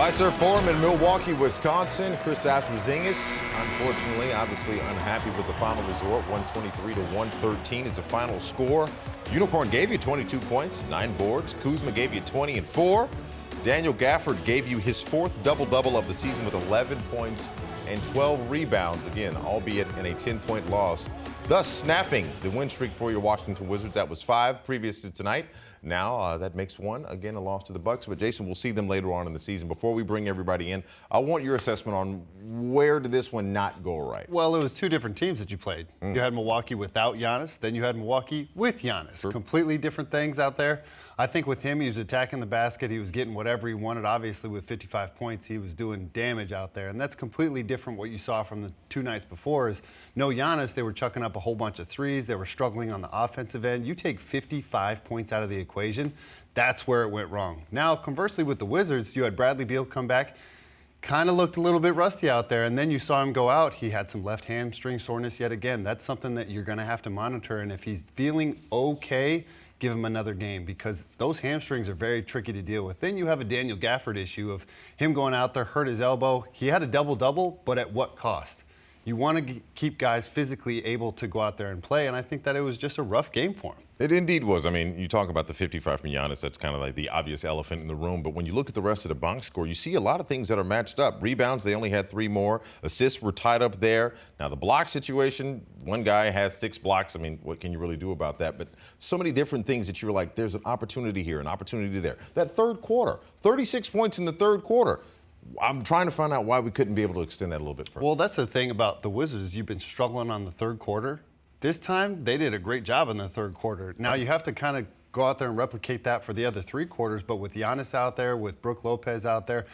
Fiserv Forum in Milwaukee, Wisconsin. Kristaps Porzingis, unfortunately, obviously unhappy with the final result. 123 to 113 is the final score. Unicorn gave you 22 points, 9 boards. Kuzma gave you 20 and 4. Daniel Gafford gave you his 4th double-double of the season with 11 points and 12 rebounds, again, albeit in a 10-point loss, thus snapping the win streak for your Washington Wizards. That was 5 previous to tonight. Now that makes 1, again, a loss to the Bucks. But Jason, we'll see them later on in the season. Before we bring everybody in, I want your assessment on where did this one not go right? Well, it was 2 different teams that you played. You had Milwaukee without Giannis, then you had Milwaukee with Giannis. Sure. Completely different things out there. I think with him, he was attacking the basket. He was getting whatever he wanted. Obviously, with 55 points, he was doing damage out there. And that's completely different what you saw from the 2 nights before is no Giannis. They were chucking up a whole bunch of threes. They were struggling on the offensive end. You take 55 points out of the equation, that's where it went wrong. Now, conversely, with the Wizards, you had Bradley Beal come back. Kind of looked a little bit rusty out there, and then you saw him go out. He had some left hamstring soreness yet again. That's something that you're going to have to monitor, and if he's feeling okay, give him another game because those hamstrings are very tricky to deal with. Then you have a Daniel Gafford issue of him going out there, hurt his elbow. He had a double-double, but at what cost? You want to keep guys physically able to go out there and play, and I think that it was just a rough game for him. It indeed was. I mean, you talk about the 55 from Giannis, that's kind of like the obvious elephant in the room. But when you look at the rest of the box score, you see a lot of things that are matched up. Rebounds, they only had 3 more. Assists were tied up there. Now, the block situation, one guy has 6 blocks. I mean, what can you really do about that? But so many different things that you were like, there's an opportunity here, an opportunity there. That third quarter, 36 points in the third quarter. I'm trying to find out why we couldn't be able to extend that a little bit further. Well, that's the thing about the Wizards. You've been struggling on the third quarter. This time, they did a great job in the third quarter. Now, you have to kind of go out there and replicate that for the other 3 quarters, but with Giannis out there, with Brook Lopez out there,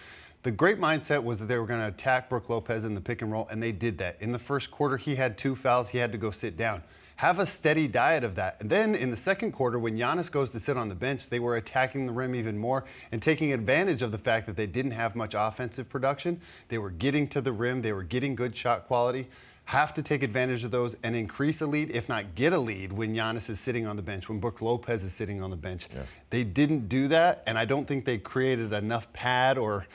the great mindset was that they were going to attack Brook Lopez in the pick and roll, and they did that. In the first quarter, he had 2 fouls. He had to go sit down. Have a steady diet of that. And then in the second quarter, when Giannis goes to sit on the bench, they were attacking the rim even more and taking advantage of the fact that they didn't have much offensive production. They were getting to the rim. They were getting good shot quality. Have to take advantage of those and increase a lead, if not get a lead, when Giannis is sitting on the bench, when Brook Lopez is sitting on the bench. Yeah. They didn't do that, and I don't think they created enough pad or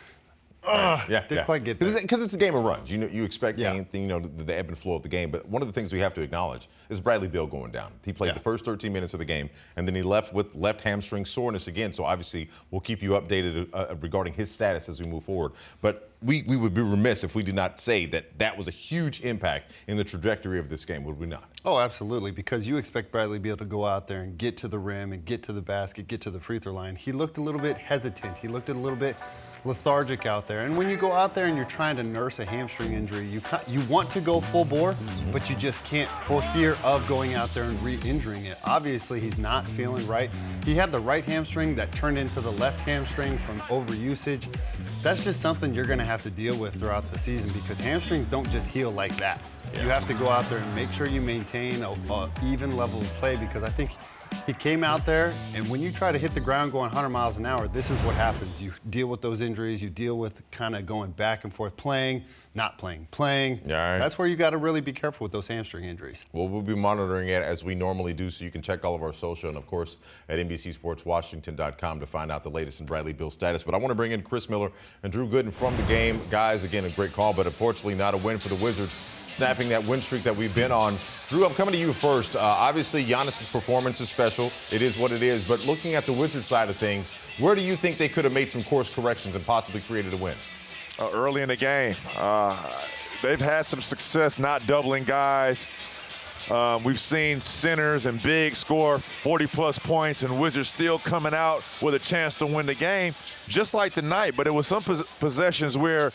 didn't quite get there. Because it's a game of runs. You expect anything, the ebb and flow of the game. But one of the things we have to acknowledge is Bradley Beal going down. He played the first 13 minutes of the game, and then he left with left hamstring soreness again. So obviously, we'll keep you updated regarding his status as we move forward. But we would be remiss if we did not say that that was a huge impact in the trajectory of this game, would we not? Oh, absolutely, because you expect Bradley Beal to go out there and get to the rim and get to the basket, get to the free throw line. He looked a little bit hesitant. He looked a little bit lethargic out there. And when you go out there and you're trying to nurse a hamstring injury, you want to go full bore, but you just can't for fear of going out there and re-injuring it. Obviously, he's not feeling right. He had the right hamstring that turned into the left hamstring from overusage. That's just something you're going to have to deal with throughout the season because hamstrings don't just heal like that. You have to go out there and make sure you maintain an even level of play because I think he came out there, and when you try to hit the ground going 100 miles an hour, this is what happens. You deal with those injuries. You deal with kind of going back and forth, playing, not playing, playing. Right. That's where you got to really be careful with those hamstring injuries. Well, we'll be monitoring it as we normally do, so you can check all of our social and, of course, at NBCSportsWashington.com to find out the latest in Bradley Beal's status. But I want to bring in Chris Miller and Drew Gooden from the game. Guys, again, a great call, but unfortunately not a win for the Wizards, snapping that win streak that we've been on. Drew, I'm coming to you first. Obviously, Giannis' performance is special. It is what it is. But looking at the Wizards side of things, where do you think they could have made some course corrections and possibly created a win? Early in the game, they've had some success not doubling guys. We've seen centers and bigs score 40-plus points, and Wizards still coming out with a chance to win the game, just like tonight. But it was some possessions where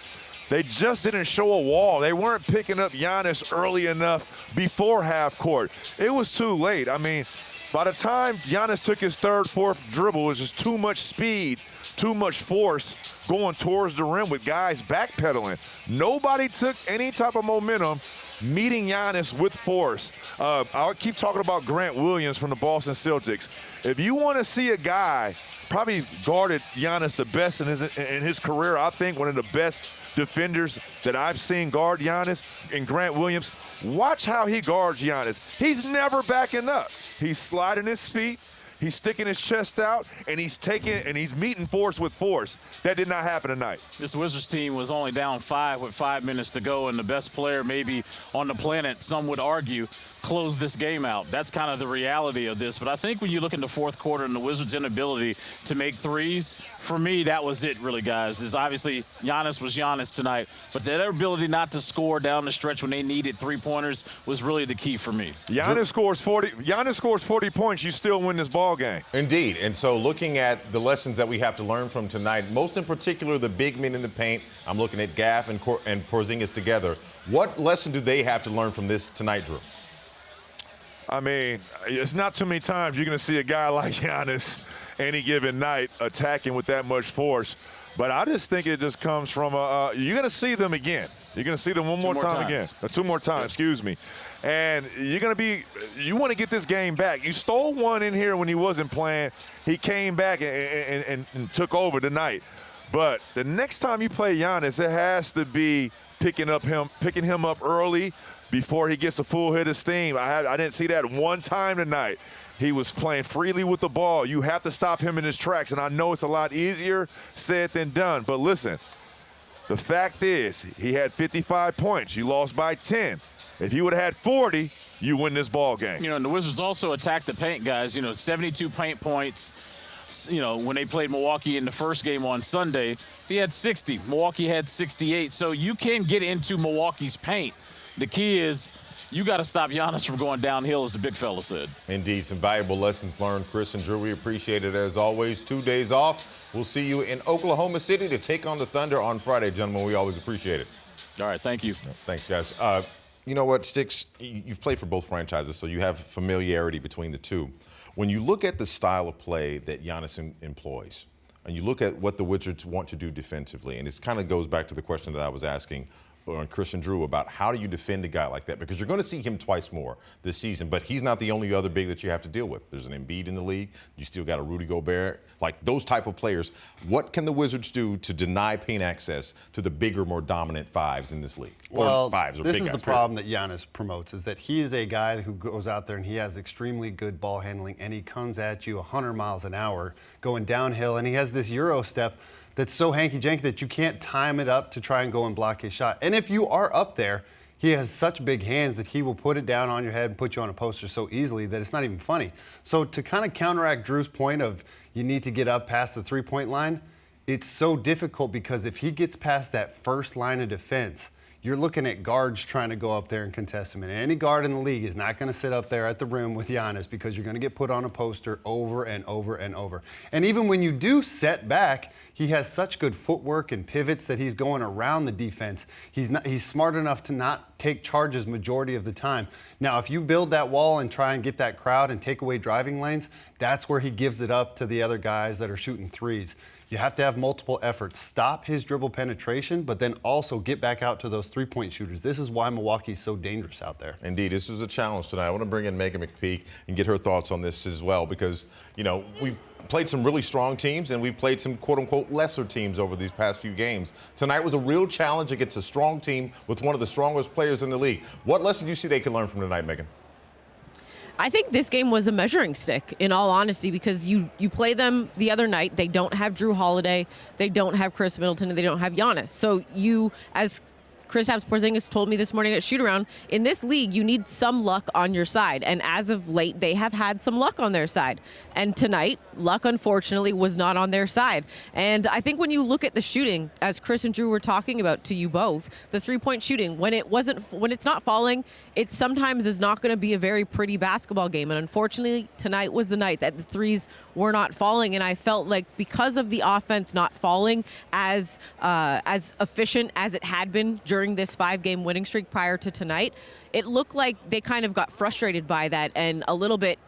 they just didn't show a wall. They weren't picking up Giannis early enough before half court. It was too late. I mean, by the time Giannis took his third, fourth dribble, it was just too much speed, too much force going towards the rim with guys backpedaling. Nobody took any type of momentum meeting Giannis with force. I'll keep talking about Grant Williams from the Boston Celtics. If you want to see a guy probably guarded Giannis the best in his career, I think one of the best defenders that I've seen guard Giannis, and Grant Williams, watch how he guards Giannis. He's never backing up. He's sliding his feet. He's sticking his chest out, and he's meeting force with force. That did not happen tonight. This Wizards team was only down 5 with 5 minutes to go, and the best player maybe on the planet, some would argue, closed this game out. That's kind of the reality of this. But I think when you look in the fourth quarter and the Wizards' inability to make threes, for me, that was it really, guys. Is obviously Giannis was Giannis tonight, but their ability not to score down the stretch when they needed three-pointers was really the key for me. Giannis scores 40 points, you still win this ball game. Indeed. And so looking at the lessons that we have to learn from tonight, most in particular the big men in the paint, I'm looking at Gaff and Porzingis together. What lesson do they have to learn from this tonight, Drew? I mean, it's not too many times you're going to see a guy like Giannis any given night attacking with that much force. But I just think it just comes from you're going to see them again. You're going to see them one more time again. 2 more times, excuse me. And you want to get this game back. You stole one in here when he wasn't playing. He came back and took over tonight. But the next time you play Giannis, it has to be picking him up early before he gets a full hit of steam. I didn't see that one time tonight. He was playing freely with the ball. You have to stop him in his tracks, and I know it's a lot easier said than done. But listen, the fact is he had 55 points. You lost by 10. If he would have had 40, you win this ball game. You know, and the Wizards also attacked the paint, guys. 72 paint points. When they played Milwaukee in the first game on Sunday, he had 60. Milwaukee had 68. So you can get into Milwaukee's paint. The key is you got to stop Giannis from going downhill, as the big fella said. Indeed, some valuable lessons learned. Chris and Drew, we appreciate it as always. 2 days off. We'll see you in Oklahoma City to take on the Thunder on Friday, gentlemen. We always appreciate it. All right, thank you. Thanks, guys. You know what, Sticks? You've played for both franchises, so you have familiarity between the two. When you look at the style of play that Giannis employs, and you look at what the Wizards want to do defensively, and it kind of goes back to the question that I was asking on Chris and Drew about how do you defend a guy like that? Because you're going to see him twice more this season, but he's not the only other big that you have to deal with. There's an Embiid in the league. You still got a Rudy Gobert. Like those type of players, what can the Wizards do to deny paint access to the bigger, more dominant fives in this league? Well, or fives, or this big is guys, the problem that Giannis promotes, is that he is a guy who goes out there and he has extremely good ball handling, and he comes at you 100 miles an hour going downhill, and he has this Euro step that's so hanky-janky that you can't time it up to try and go and block his shot. And if you are up there, he has such big hands that he will put it down on your head and put you on a poster so easily that it's not even funny. So to kind of counteract Drew's point of you need to get up past the three-point line, it's so difficult because if he gets past that first line of defense, you're looking at guards trying to go up there and contest him. And any guard in the league is not going to sit up there at the rim with Giannis because you're going to get put on a poster over and over and over. And even when you do set back, he has such good footwork and pivots that he's going around the defense. He's smart enough to not take charges majority of the time. Now, if you build that wall and try and get that crowd and take away driving lanes, that's where he gives it up to the other guys that are shooting threes. You have to have multiple efforts. Stop his dribble penetration, but then also get back out to those three-point shooters. This is why Milwaukee's so dangerous out there. Indeed, this was a challenge tonight. I want to bring in Megan McPeak and get her thoughts on this as well because, we've played some really strong teams and we've played some quote-unquote lesser teams over these past few games. Tonight was a real challenge against a strong team with one of the strongest players in the league. What lesson do you see they can learn from tonight, Megan? I think this game was a measuring stick, in all honesty, because you play them the other night. They don't have Drew Holiday. They don't have Chris Middleton. And they don't have Giannis. So you, as Kristaps Porzingis told me this morning at shoot-around, in this league, you need some luck on your side. And as of late, they have had some luck on their side. And tonight, luck, unfortunately, was not on their side. And I think when you look at the shooting, as Chris and Drew were talking about to you both, the three-point shooting, when it's not falling, it sometimes is not going to be a very pretty basketball game. And unfortunately, tonight was the night that the threes were not falling. And I felt like because of the offense not falling as efficient as it had been during this 5-game winning streak prior to tonight, it looked like they kind of got frustrated by that and a little bit,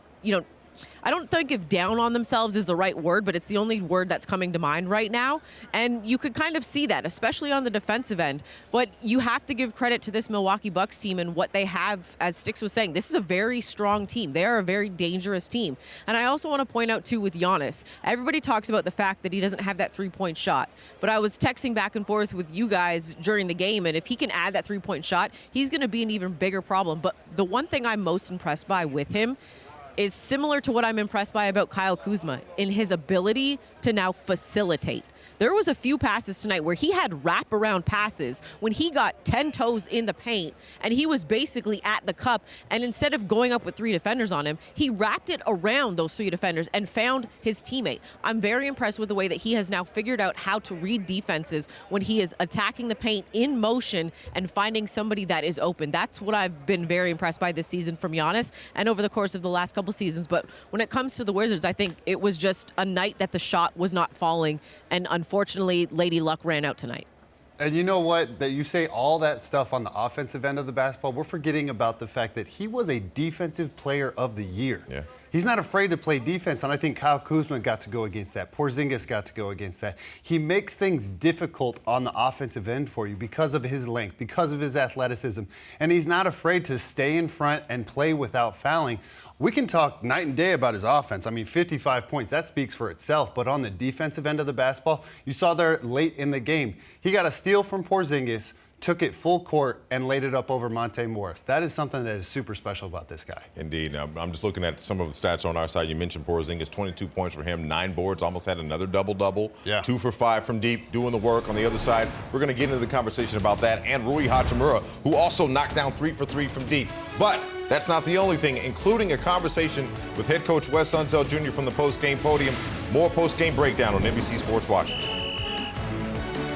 I don't think if down on themselves is the right word, but it's the only word that's coming to mind right now. And you could kind of see that, especially on the defensive end. But you have to give credit to this Milwaukee Bucks team and what they have, as Sticks was saying. This is a very strong team. They are a very dangerous team. And I also want to point out, too, with Giannis, everybody talks about the fact that he doesn't have that three-point shot. But I was texting back and forth with you guys during the game, and if he can add that three-point shot, he's going to be an even bigger problem. But the one thing I'm most impressed by with him is similar to what I'm impressed by about Kyle Kuzma in his ability to now facilitate. There was a few passes tonight where he had wraparound passes when he got 10 toes in the paint and he was basically at the cup, and instead of going up with 3 defenders on him, he wrapped it around those 3 defenders and found his teammate. I'm very impressed with the way that he has now figured out how to read defenses when he is attacking the paint in motion and finding somebody that is open. That's what I've been very impressed by this season from Giannis and over the course of the last couple seasons. But when it comes to the Wizards, I think it was just a night that the shot was not falling, and unfortunately, Lady Luck ran out tonight. And you know what? That you say all that stuff on the offensive end of the basketball, we're forgetting about the fact that he was a defensive player of the year. Yeah. He's not afraid to play defense, and I think Kyle Kuzma got to go against that. Porzingis got to go against that. He makes things difficult on the offensive end for you because of his length, because of his athleticism, and he's not afraid to stay in front and play without fouling. We can talk night and day about his offense. I mean, 55 points, that speaks for itself. But on the defensive end of the basketball, you saw there late in the game, he got a steal from Porzingis, took it full court, and laid it up over Monte Morris. That is something that is super special about this guy. Indeed. Now, I'm just looking at some of the stats on our side. You mentioned Porzingis, 22 points for him, 9 boards, almost had another double-double. Yeah. 2 for 5 from deep, doing the work on the other side. We're going to get into the conversation about that, and Rui Hachimura, who also knocked down 3 for 3 from deep. But that's not the only thing, including a conversation with head coach Wes Unseld Jr. from the post-game podium. More post-game breakdown on NBC Sports Washington.